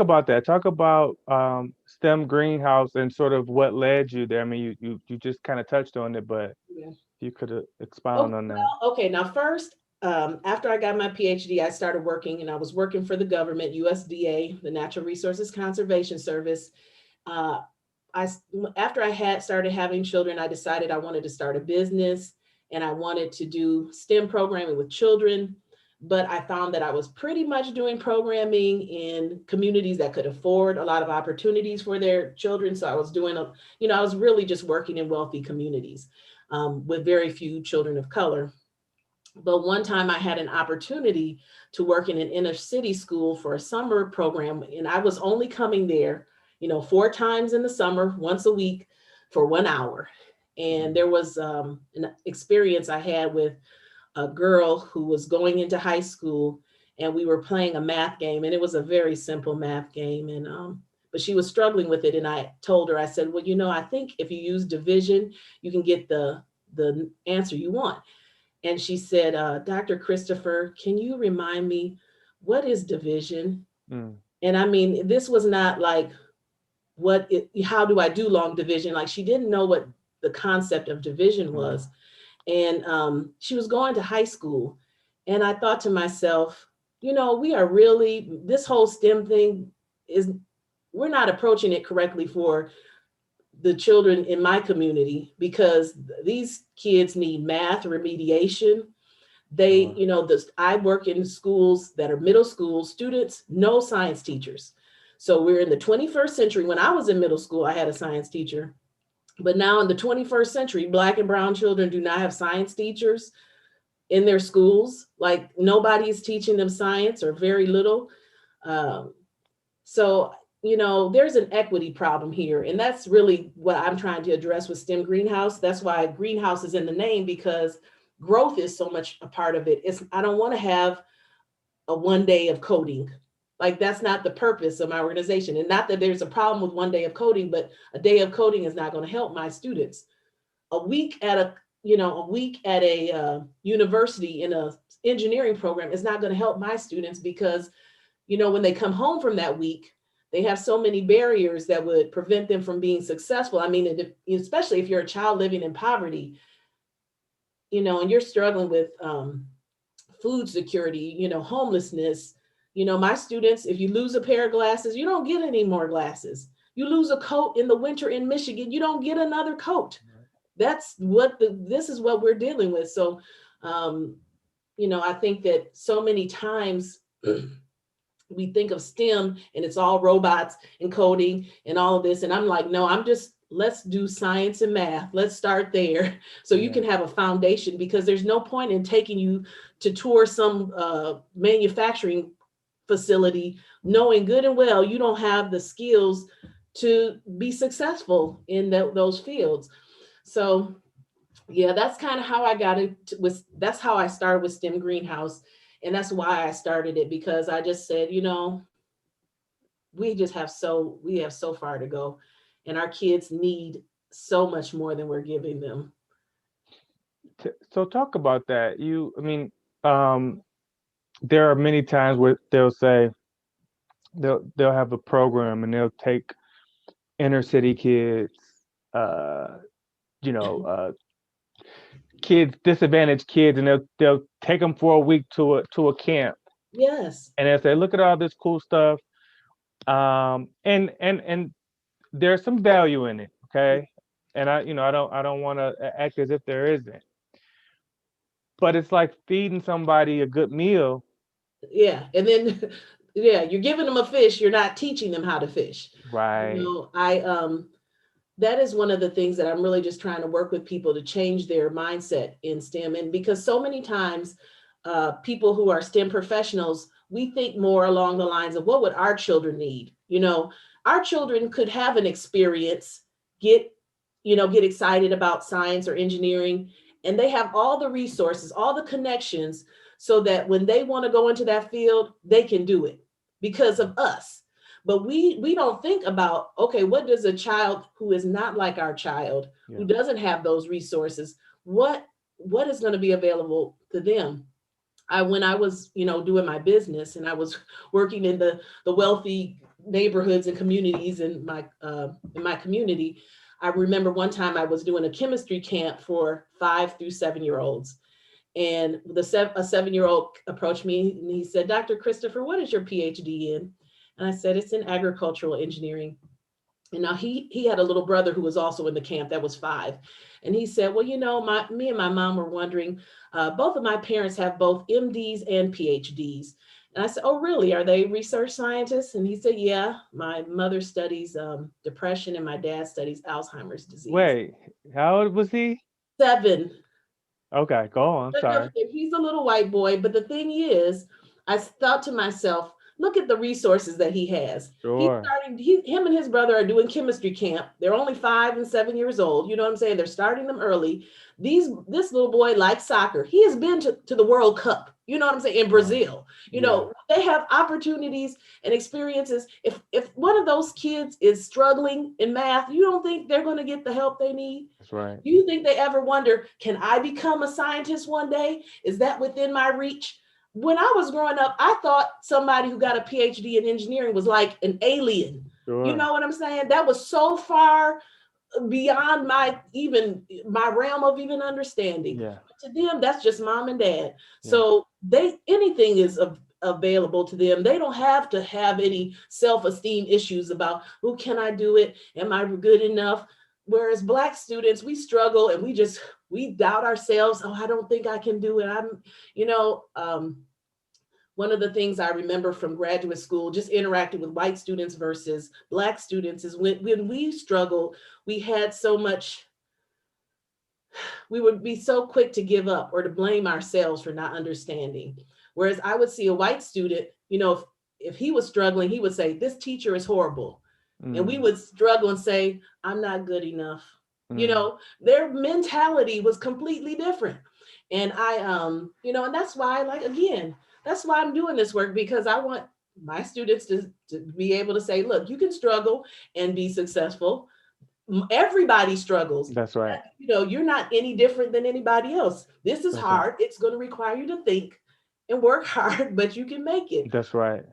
about that. Talk about STEM greenhouse and sort of what led you there. I mean, you just kind of touched on it, but Yeah. if you could Oh, expound on that. well, okay. Now, first, after I got my PhD, I started working, and I was working for the government, USDA, the Natural Resources Conservation Service. Uh, After I had started having children, I decided I wanted to start a business, and I wanted to do STEM programming with children. But I found that I was pretty much doing programming in communities that could afford a lot of opportunities for their children. So I was doing I was really just working in wealthy communities with very few children of color. But one time I had an opportunity to work in an inner city school for a summer program, and I was only coming there, 4 times in the summer, once a week for 1 hour. And Mhm. there was an experience I had with a girl who was going into high school, and we were playing a math game, and it was a very simple math game. And but she was struggling with it, and I told her, I said, well, I think if you use division, you can get the answer you want. And she said, Dr. Christopher, can you remind me what is division? Mm. And I mean, this was not like how do I do long division? Like she didn't know what the concept of division Mm. was. And she was going to high school. And I thought to myself, we are really, this whole STEM thing is, we're not approaching it correctly for the children in my community, because these kids need math remediation. They, Sure. I work in schools that are middle school students, no science teachers. So we're in the 21st century. When I was in middle school, I had a science teacher. But now in the 21st century, Black and brown children do not have science teachers in their schools. Like nobody is teaching them science, or very little. Um, so, there's an equity problem here. And that's really what I'm trying to address with STEM Greenhouse. That's why greenhouse is in the name, because growth is so much a part of it. I don't want to have a 1 day of coding. Like that's not the purpose of my organization. And not that there's a problem with 1 day of coding, but a day of coding is not going to help my students. A week at a university in a engineering program is not going to help my students, because when they come home from that week, they have so many barriers that would prevent them from being successful. I mean, especially if you're a child living in poverty, and you're struggling with food security, homelessness. My students, if you lose a pair of glasses, you don't get any more glasses. You lose a coat in the winter in Michigan, you don't get another coat. This is what we're dealing with. So, um, I think that so many times we think of STEM and it's all robots and coding and all of this. And I'm like, no, let's do science and math. Let's start there so you Yeah. can have a foundation, because there's no point in taking you to tour some manufacturing facility knowing good and well you don't have the skills to be successful in those fields. So yeah, that's kind of how I got it that's how I started with STEM Greenhouse. And that's why I started it, because I just said, we have so far to go, and our kids need so much more than we're giving them. So talk about that. I mean, um, there are many times where they'll say they'll have a program and they'll take inner city kids, uh, you know, disadvantaged kids, and they'll take them for a week to a camp, Yes. and they'll say, look at all this cool stuff, and there's some value in it, okay, and I don't want to act as if there isn't, but it's like feeding somebody a good meal. Yeah. And then yeah, you're giving them a fish, you're not teaching them how to fish. Right. I That is one of the things that I'm really just trying to work with people to change their mindset in STEM. And because so many times, people who are STEM professionals, we think more along the lines of what would our children need? Our children could have an experience, get, get excited about science or engineering, and they have all the resources, all the connections, so that when they want to go into that field, they can do it because of us. But we don't think about, okay, what does a child who is not like our child, who Yeah. doesn't have those resources, what is going to be available to them? When I was, doing my business, and I was working in the wealthy neighborhoods and communities in my community. I remember one time I was doing a chemistry camp for 5 through 7 year olds, and a 7 year old approached me and he said, "Dr. Christopher, what is your PhD in?" And I said, "It's in agricultural engineering." And now he had a little brother who was also in the camp that was 5. And he said, "Well, me and my mom were wondering, both of my parents have both MDs and PhDs." And I said, "Oh, really? Are they research scientists?" And he said, "Yeah, my mother studies depression and my dad studies Alzheimer's disease." Wait, how old was he? 7. Okay, go on. But no, Sorry. he's a little white boy. But the thing is, I thought to myself, look at the resources that he has. Sure. Him and his brother are doing chemistry camp. They're only 5 and 7 years old. You know what I'm saying? They're starting them early. This little boy likes soccer. He has been to the World Cup. You know what I'm saying? In Wow. Brazil. Yeah. They have opportunities and experiences. If one of those kids is struggling in math, you don't think they're going to get the help they need? That's right. Do you think they ever wonder, can I become a scientist one day? Is that within my reach? When I was growing up, I thought somebody who got a PhD in engineering was like an alien. You Sure. know what I'm saying? That was so far beyond my realm of even understanding. Yeah. But to them, that's just mom and dad. Yeah. So anything is available to them. They don't have to have any self-esteem issues about, who can I do it? Am I good enough? Whereas Black students, we struggle and we doubt ourselves. Oh, I don't think I can do it. You know, one of the things I remember from graduate school, just interacting with white students versus Black students, is when we struggled, we had so much, we would be so quick to give up or to blame ourselves for not understanding. Whereas I would see a white student, if he was struggling, he would say, "This teacher is horrible." And we Mm. would struggle and say, "I'm not good enough." Mm. Their mentality was completely different. And and that's why, like, again, that's why I'm doing this work, because I want my students to be able to say, look, you can struggle and be successful. Everybody struggles. That's right. You're not any different than anybody else. This is That's right. hard. It's going to require you to think and work hard, but you can make it. That's right.